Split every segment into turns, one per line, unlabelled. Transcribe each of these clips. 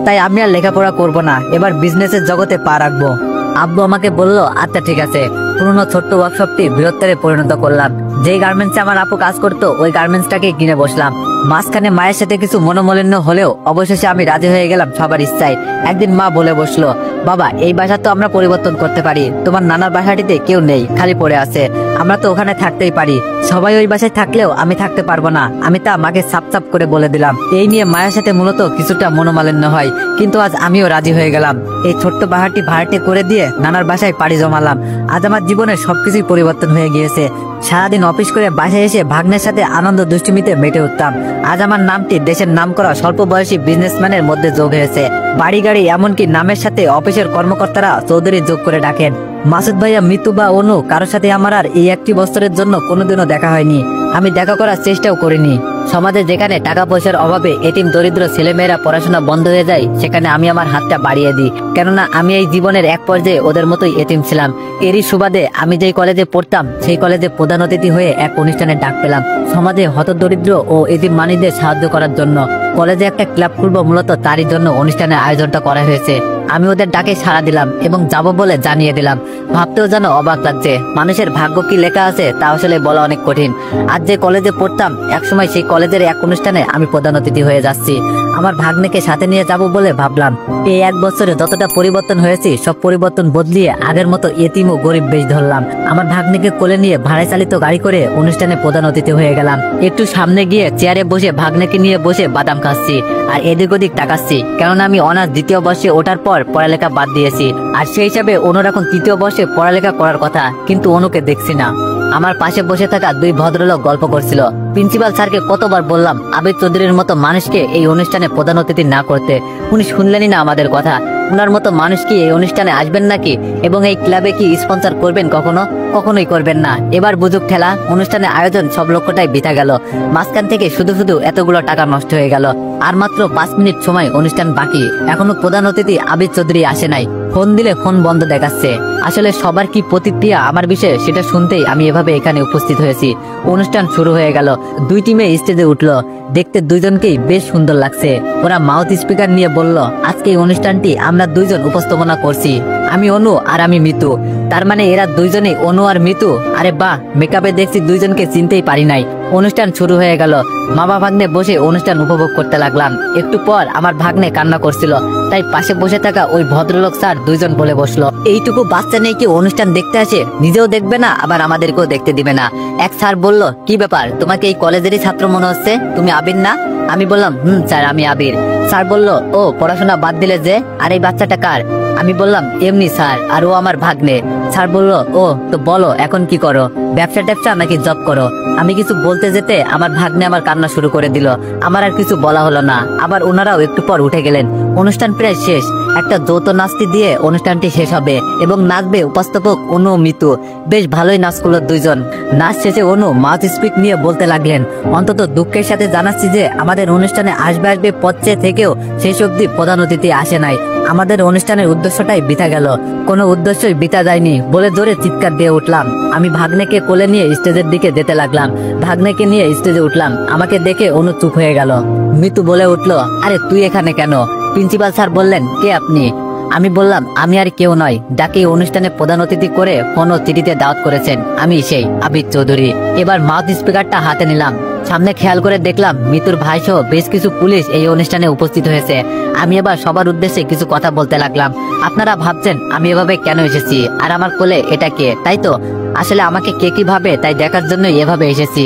তাই আমি আর লেখাপড়া করব না, এবার বিজনেসের জগতে পা রাখবো। আব্বু আমাকে বলল, আচ্ছা ঠিক আছে। পুরনো ছোট্ট ওয়ার্কশপটি বৃহত্তরে পরিণত করলাম। যেই গার্মেন্টসে আমার আপু কাজ করতো ওই গার্মেন্টসটাকে কিনে বসলাম। মাঝখানে মায়ের সাথে কিছু মনোমালিন্য হলেও অবশেষে আমি রাজি হয়ে গেলাম সবার ইচ্ছায়। একদিন মা বলে বসলো, বাবা এই বাসা তো আমরা পরিবর্তন করতে পারি, তোমার নানার বাসাটিতে কেউ নেই, খালি পড়ে আছে, আমরা তো ওখানে থাকতেই পারি। সবাই ওই বাসায় থাকলেও আমি থাকতে পারবো না, আমি তা মাকে সাপ সাপ করে বলে দিলাম। এই নিয়ে মায়ের সাথে মূলত কিছুটা মনোমালিন্য হয়, কিন্তু আজ আমিও রাজি হয়ে গেলাম। এই ছোট্ট বাহারটি ভাড়াটে করে দিয়ে নানার বাসায় পাড়ি জমালাম। আজ আমার জীবনের সবকিছুই পরিবর্তন হয়ে গিয়েছে। সারাদিন অফিস করে বাসায় এসে ভাগ্নের সাথে আনন্দ দুষ্টুমিতে মেতে উঠতাম। আজ আমার নামটি দেশের নামকরা স্বল্প বয়সী বিজনেসম্যানের মধ্যে যোগ হয়েছে। বাড়ি গাড়ি এমনকি নামের সাথে অফিসের কর্মকর্তারা চৌধুরী যোগ করে ডাকেন। মাসুদ ভাইয়া, মিতু বা অনু কারোর সাথে আমার আর এই একটি বছরের জন্য কোনোদিনও দেখা হয়নি। আমি দেখা করার চেষ্টাও করিনি। সমাজে যেখানে টাকা পয়সার অভাবে এতিম দরিদ্র ছেলেমেয়েরা পড়াশোনা বন্ধ হয়ে যায়, সেখানে আমি আমার হাতটা বাড়িয়ে দিই। কেননা আমি এই জীবনের এক পর্যায়ে ওদের মতোই এতিম ছিলাম। এরই সুবাদে আমি যেই কলেজে পড়তাম সেই কলেজে প্রধান অতিথি হয়ে এক অনুষ্ঠানে ডাক পেলাম সমাজে হতদরিদ্র ও এতিম মানুষদের সাহায্য করার জন্য। কলেজে একটা ক্লাব খুলবো, মূলত তারই জন্য অনুষ্ঠানের আয়োজনটা করা হয়েছে। আমি ওদের ডাকে সাড়া দিলাম এবং যাব বলে জানিয়ে দিলাম। ভাবতেও যেন অবাক লাগছে, মানুষের ভাগ্য কি লেখা আছে তা আসলে বলা অনেক কঠিন। আজ যে কলেজে পড়তাম একসময় সেই কলেজের এক অনুষ্ঠানে আমি প্রধান অতিথি হয়ে যাচ্ছি। আমার ভাগ্নেকে সাথে নিয়ে যাব বলে ভাবলাম। এই এক বছরে যতটা পরিবর্তন হয়েছে সব পরিবর্তন বদলিয়ে আগের মতো এতিম ও গরিব বেশ ধরলাম। আমার ভাগ্নেকে কোলে নিয়ে ভাড়ায় চালিত গাড়ি করে অনুষ্ঠানে প্রধান অতিথি হয়ে গেলাম। একটু সামনে গিয়ে চেয়ারে বসে ভাগ্নেকে নিয়ে বসে বাদাম খাচ্ছি আর এদিক ওদিক তাকাচ্ছি, কেননা আমি অনার্স দ্বিতীয় বর্ষে ওঠার পর পড়ালেখা বাদ দিয়েছি। আর সেই হিসাবে অনুর এখন তৃতীয় বর্ষে পড়ালেখা করার কথা, কিন্তু অনুকে দেখছি না। আমার পাশে বসে থাকা দুই ভদ্রলোক গল্প করছিল। প্রিন্সিপাল স্যারকে কতবার বললাম আবির চৌধুরীর মতো মানুষকে এই অনুষ্ঠানে প্রধান অতিথি না করতে, উনি শুনলেনই না আমাদের কথা। উনার মতো মানুষ কি এই অনুষ্ঠানে আসবেন নাকি, এবং এই ক্লাবে কি স্পন্সর করবেন কখনো? কখনোই করবেন না। এবার বুঝুক ঠেলা, অনুষ্ঠানে আয়োজন সব লক্ষ্যটাই বিতা গেল। মাঝখান থেকে শুধু শুধু এতগুলো টাকা নষ্ট হয়ে গেল। আর মাত্র 5 মিনিট সময় অনুষ্ঠান বাকি, এখনো প্রধান অতিথি আবির চৌধুরী আসে নাই। ফোন দিলে ফোন বন্ধ দেখাচ্ছে। আসলে সবার কি প্রতিক্রিয়া আমার বিষয়ে সেটা শুনতেই আমি এভাবে এখানে উপস্থিত হয়েছি। অনুষ্ঠান শুরু হয়ে গেল। দুই টিমে স্টেজে উঠলো। দেখতে দুইজনকেই বেশ সুন্দর লাগছে। ওরা মাউথ স্পিকার নিয়ে বলল, আজকে এই অনুষ্ঠানটি আমরা দুইজন উপস্থাপনা করছি, আমি অনু আর আমি মিতু। তার মানে এরা দুইজনেই অনু আর মিতু। আরে বাহ, মেকআপে দেখছি দুইজনকে চিনতেই পারি নাই। অনুষ্ঠান শুরু হয়ে গেল। মামা ভাগ্নে বসে অনুষ্ঠান উপভোগ করতে লাগলাম। একটু পর আমার ভাগ্নে কান্না করছিল, তাই পাশে বসে থাকা ওই ভদ্রলোক স্যার দুইজন বলে বসলো, এইটুকু বাচ্চা নেই কি অনুষ্ঠান দেখতে আসে? নিজেও দেখবে না, আবার আমাদেরকেও দেখতে দিবে না। এক স্যার বলল, কি ব্যাপার, তোমাকে এই কলেজেরই ছাত্র মনে হচ্ছে, তুমি আবির না? আমি বললাম, স্যার আমি আবির। স্যার বলল, ও পড়াশোনা বাদ দিলে যে, আর এই বাচ্চাটা কার? আমি বললাম, এমনি স্যার, আর ও আমার ভাগ্নে। স্যার বলল, ও তো বলো এখন কি করো, ব্যবসা ট্যাবসা নাকি জব করো? আমি কিছু বলতে যেতে আমার ভাগ্নে আমার কান্না শুরু করে দিল। আমার আর কিছু বলা হলো না। আবার ওনারাও একটু পর উঠে গেলেন। অনুষ্ঠান প্রায় শেষ। একটা যৌথ নাচটি দিয়ে অনুষ্ঠানটি শেষ হবে এবং নাচবে উপস্থাপক অনু ও মিতু। বেশ ভালোই নাচ করলো দুইজন। নাচ শেষে অনু মাউথ স্পিক নিয়ে বলতে লাগলেন, অন্তত দুঃখের সাথে জানাচ্ছি যে আমাদের অনুষ্ঠানে আসবে পথে থেকেও শেষ অব্দি প্রধান অতিথি আসে নাই। আমাদের অনুষ্ঠানের উদ্দেশ্যটাই বৃথা গেল। কোনো উদ্দেশ্যই বৃথা যায়নি বলে জোরে চিৎকার দিয়ে উঠলাম। আমি ভাগ্নেকে কোলে নিয়ে স্টেজের দিকে যেতে লাগলাম। ভাগ্নেকে নিয়ে স্টেজে উঠলাম। আমাকে দেখে অনু চুপ হয়ে গেল। মিতু বলে উঠলো, আরে তুই এখানে কেন? প্রিন্সিপাল স্যার বললেন, কে আপনি? আমি বললাম, আমি আর কেউ নয়, যাকে অনুষ্ঠানে প্রধান অতিথি করে ফোন ও চিঠিতে দাওয়াত করেছেন, আমি সেই আবির চৌধুরী। এবার মাউথ স্পিকারটা হাতে নিলাম। সামনে খেয়াল করে দেখলাম মিতুর ভাই সহ বেশ কিছু পুলিশ এই অনুষ্ঠানে উপস্থিত হয়েছে। আমি এবার সবার উদ্দেশ্যে কিছু কথা বলতে লাগলাম। আপনারা ভাবছেন আমি এভাবে কেন এসেছি, আর আমার কোলে এটা কে, তাই তো? আসলে আমাকে কে কি ভাবে তাই দেখার জন্য এভাবে এসেছি।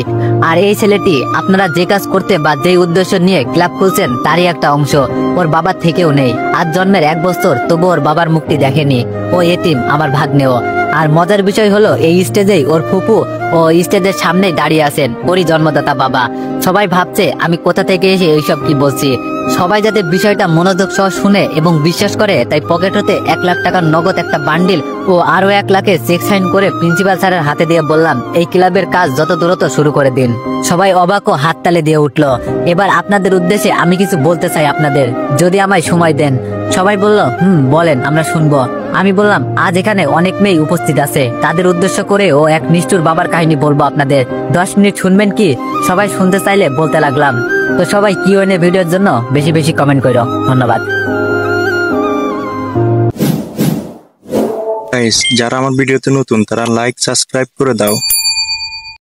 আর এই ছেলেটি আপনারা যে কাজ করতে বা যে উদ্দেশ্য নিয়ে ক্লাব খুলছেন তারই একটা অংশ। ওর বাবার থেকেও নেই। আজ জন্মের 1 বছর, তবু ওর বাবার মুক্তি দেখেনি। ও এতিম, আমার ভাগ্নেও। আর মজার বিষয় হলো এই স্টেজেই ওর ফুপু ও স্টেজের সামনেই দাঁড়িয়ে আছেন ওরই জন্মদাতা বাবা। সবাই ভাবছে আমি কোথা থেকে এসে এইসব কি বলছি। সবাই যাতে বিষয়টা মনোযোগ সহ শুনে এবং বিশ্বাস করে, তাই পকেট হতে 1 লাখ টাকার নগদ একটা বান্ডিল ও আরো 1 লাখের চেক সাইন করে প্রিন্সিপাল স্যারের হাতে দিয়ে বললাম, এই ক্লাবের কাজ যত দ্রুত শুরু করে দিন। সবাই অবাক ও হাততালি দিয়ে উঠলো। এবার আপনাদের উদ্দেশ্যে আমি কিছু বলতে চাই আপনাদের, যদি আমায় সময় দেন। সবাই বলল বলেন, আমরা শুনবো। আমি বললাম, আজ এখানে অনেক মেয়ে উপস্থিত আছে, তাদের উদ্দেশ্য করে ও এক নিষ্ঠুর বাবার কাহিনী বলবো আপনাদের। 10 মিনিট শুনবেন কি? সবাই শুনতে চাইলে বলতে লাগলাম। তো সবাই কিউএনএ ভিডিওর জন্য বেশি বেশি কমেন্ট করো। ধন্যবাদ।
গাইস, যারা আমার ভিডিওতে নতুন তারা লাইক সাবস্ক্রাইব করে দাও।